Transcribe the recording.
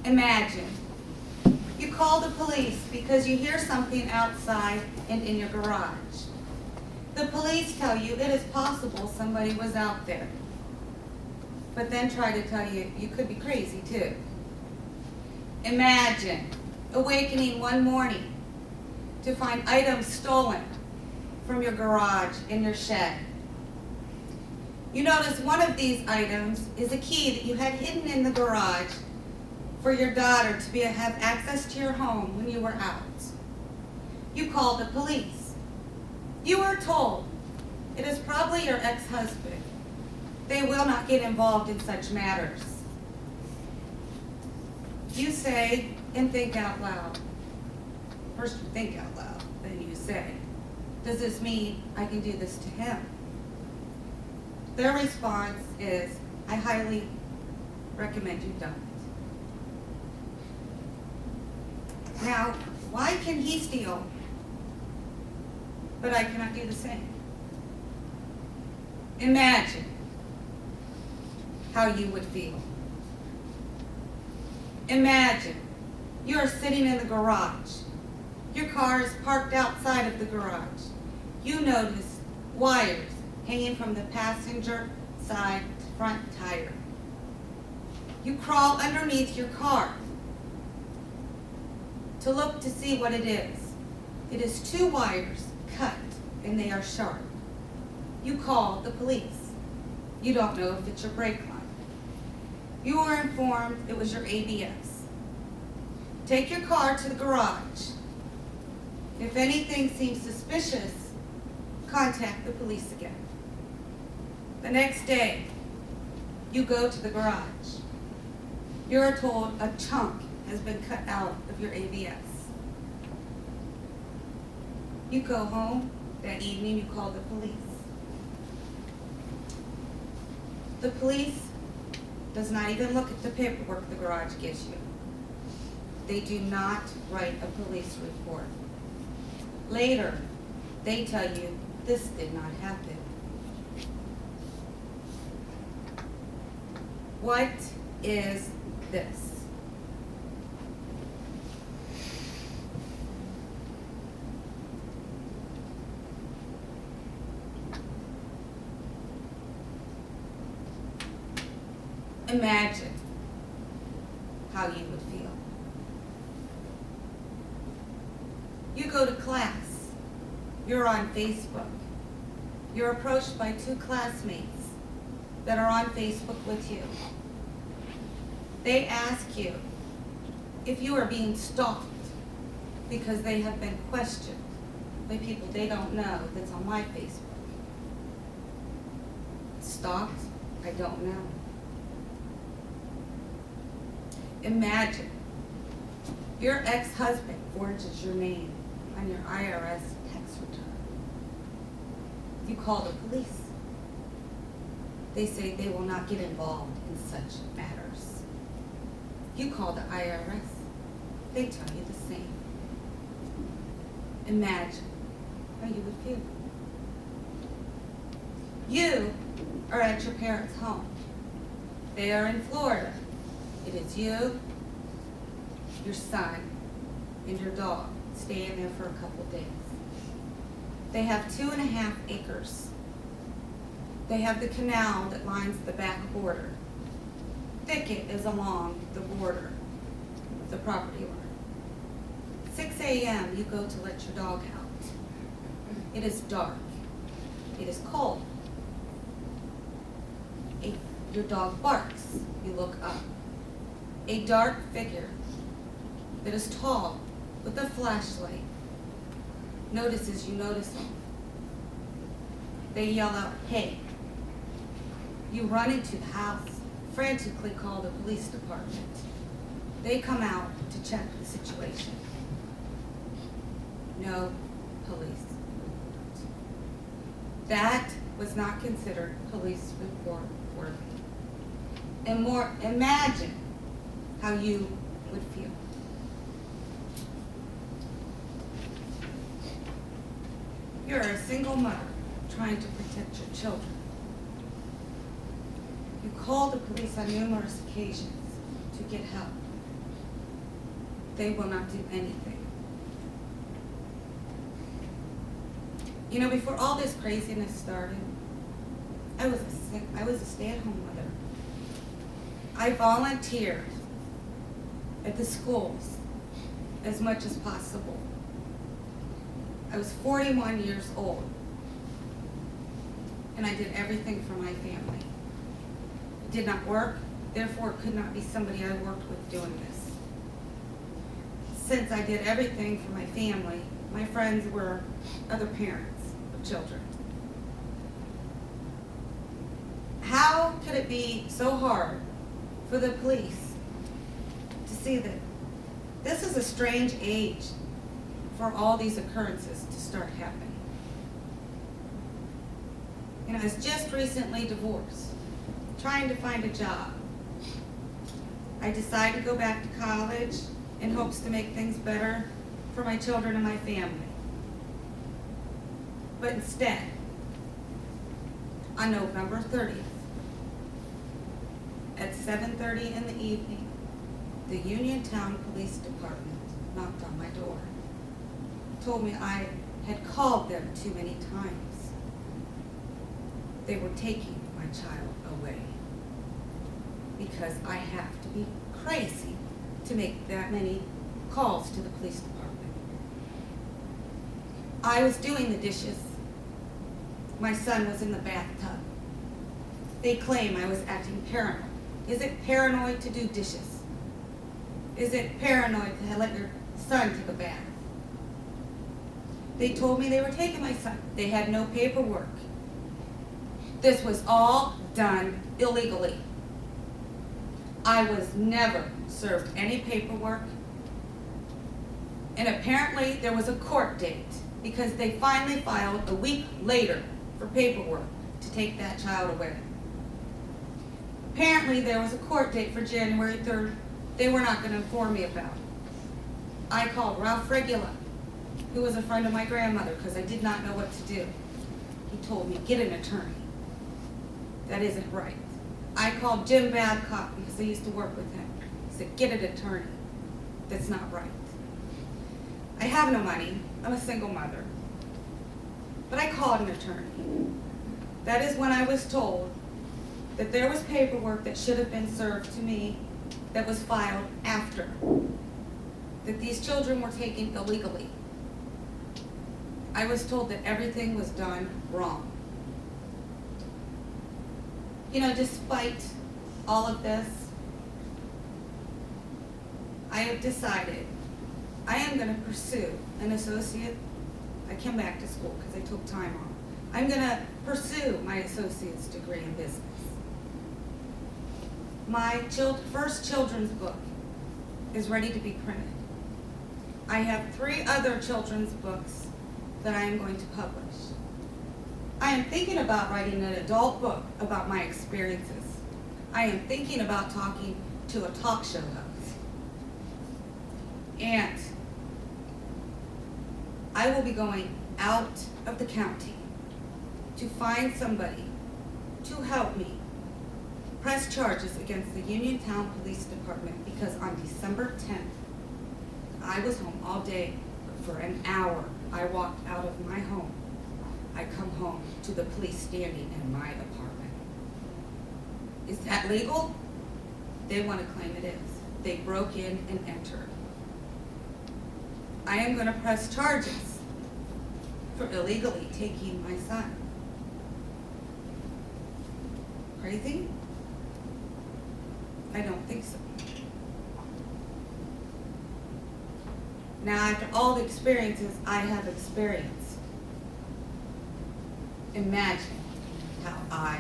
Imagine you call the police because you hear something outside and in your garage. The police tell you it is possible somebody was out there, but then try to tell you you could be crazy too. Imagine awakening one morning to find items stolen from your garage in your shed. You notice one of these items is a key that you had hidden in the garage for your daughter to have access to your home when you were out. You called the police. You were told it is probably your ex-husband. They will not get involved in such matters. You say and think out loud. First you think out loud, then you say, does this mean I can do this to him? Their response is, I highly recommend you don't. Now, why can he steal, but I cannot do the same? Imagine how you would feel. Imagine you are sitting in the garage. Your car is parked outside of the garage. You notice wires hanging from the passenger side front tire. You crawl underneath your car to look to see what it is. It is 2 wires cut and they are sharp. You call the police. You don't know if it's your brake line. You are informed it was your ABS. Take your car to the garage. If anything seems suspicious, contact the police again. The next day, you go to the garage. You are told a chunk has been cut out of your ABS. You go home. That evening, you call the police. The police does not even look at the paperwork the garage gives you. They do not write a police report. Later, they tell you this did not happen. What is this? Imagine how you would feel. You go to class. You're on Facebook. You're approached by 2 classmates that are on Facebook with you. They ask you if you are being stalked because they have been questioned by people they don't know that's on my Facebook. Stalked? I don't know. Imagine your ex-husband forges your name on your IRS tax return. You call the police. They say they will not get involved in such matters. You call the IRS. They tell you the same. Imagine how you would feel. You are at your parents' home. They are in Florida. It is you, your son, and your dog staying there for a couple days. They have 2.5 acres. They have the canal that lines the back border. Thicket is along the border of the property line. 6 a.m. you go to let your dog out. It is dark. It is cold. Your dog barks. You look up. A dark figure that is tall with a flashlight notices you notice them. They yell out, hey. You run into the house, frantically call the police department. They come out to check the situation. No police report. That was not considered police report worthy. And more, imagine how you would feel. You're a single mother trying to protect your children. You call the police on numerous occasions to get help. They will not do anything. You know, before all this craziness started, I was a stay-at-home mother. I volunteered at the schools as much as possible. I was 41 years old, and I did everything for my family. It did not work, therefore it could not be somebody I worked with doing this. Since I did everything for my family, my friends were other parents of children. How could it be so hard for the police to see that this is a strange age for all these occurrences to start happening? You know, I was just recently divorced, trying to find a job. I decided to go back to college in hopes to make things better for my children and my family. But instead, on November 30th, at 7:30 in the evening, the Uniontown Police Department knocked on my door, told me I had called them too many times. They were taking my child away because I have to be crazy to make that many calls to the police department. I was doing the dishes. My son was in the bathtub. They claim I was acting paranoid. Is it paranoid to do dishes? Is it paranoid to let your son take a bath? They told me they were taking my son. They had no paperwork. This was all done illegally. I was never served any paperwork. And apparently there was a court date because they finally filed a week later for paperwork to take that child away. Apparently there was a court date for January 3rd they were not going to inform me about. I called Ralph Regula, who was a friend of my grandmother, because I did not know what to do. He told me, get an attorney. That isn't right. I called Jim Babcock because I used to work with him. He said, get an attorney. That's not right. I have no money. I'm a single mother. But I called an attorney. That is when I was told that there was paperwork that should have been served to me that was filed after, that these children were taken illegally. I was told that everything was done wrong. You know, despite all of this, I have decided I am going to pursue an associate. I came back to school because I took time off. I'm going to pursue my associate's degree in business. My first children's book is ready to be printed. I have 3 other children's books that I am going to publish. I am thinking about writing an adult book about my experiences. I am thinking about talking to a talk show host. And I will be going out of the county to find somebody to help me press charges against the Uniontown Police Department, because on December 10th, I was home all day. For an hour, I walked out of my home. I come home to the police standing in my apartment. Is that legal? They want to claim it is. They broke in and entered. I am going to press charges for illegally taking my son. Crazy? I don't think so. Now, after all the experiences I have experienced, imagine how I